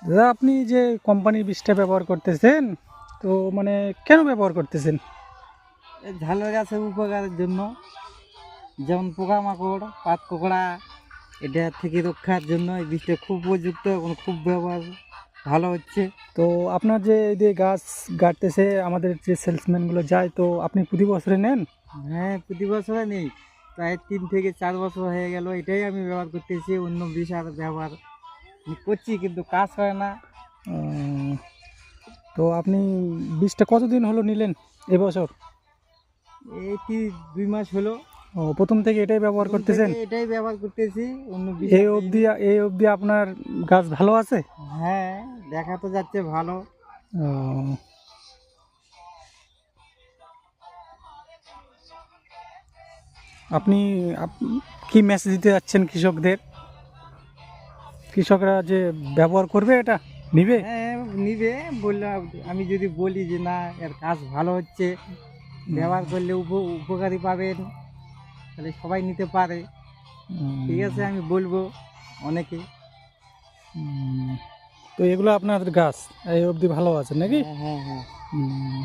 দাদা আপনি যে কোম্পানির বীজটা ব্যবহার করতেছেন, তো মানে কেন ব্যবহার করতেছেন? এই ঝালের গাছের উপকারের জন্য, যেমন পোকামাকড় পাত কোকড়া এটা থেকে রক্ষার জন্য এই বীজটা খুব উপযুক্ত এবং খুব ব্যবহার ভালো হচ্ছে। তো আপনার যে এই যে গাছ গাড়তেছে আমাদের যে সেলসম্যানগুলো যায়, তো আপনি প্রতি বছরে নেন? হ্যাঁ, প্রতি বছরে নেই, প্রায় 3 থেকে 4 বছর হয়ে গেল এটাই আমি ব্যবহার করতেছি। অন্য বিষ আর ব্যবহার আমি করছি কিন্তু কাজ হয় না। আহ, তো আপনি বীজটা কতদিন হলো নিলেন এবছর? এই 2 মাস হলো। ও, প্রথম থেকে এটাই ব্যবহার প্রথম করতেছেন? থেকে এটাই ব্যবহার করতেছি, অন্য বিষ এই আর অবধি দিইনি। এই অবধি আপনার গাছ ভালো আছে? হ্যাঁ, দেখা তো যাচ্ছে ভালো। ও, আপনি কি মেসেজ দিতে যাচ্ছেন কৃষকদের? কৃষকরা যে ব্যবহার করবে, এটা নিবে? হ্যাঁ, নিবে। বললাম, আমি যদি বলি যে না এর কাজ ভালো হচ্ছে, ব্যবহার করলে উপকারী পাবেন, তাহলে সবাই নিতে পারে। ঠিক আছে, আমি বলবো অনেকে। উম, তো এগুলো আপনার গাছ এই অবধি ভালো আছে নাকি? হ্যাঁ, হ্যাঁ, হ্যাঁ। উম,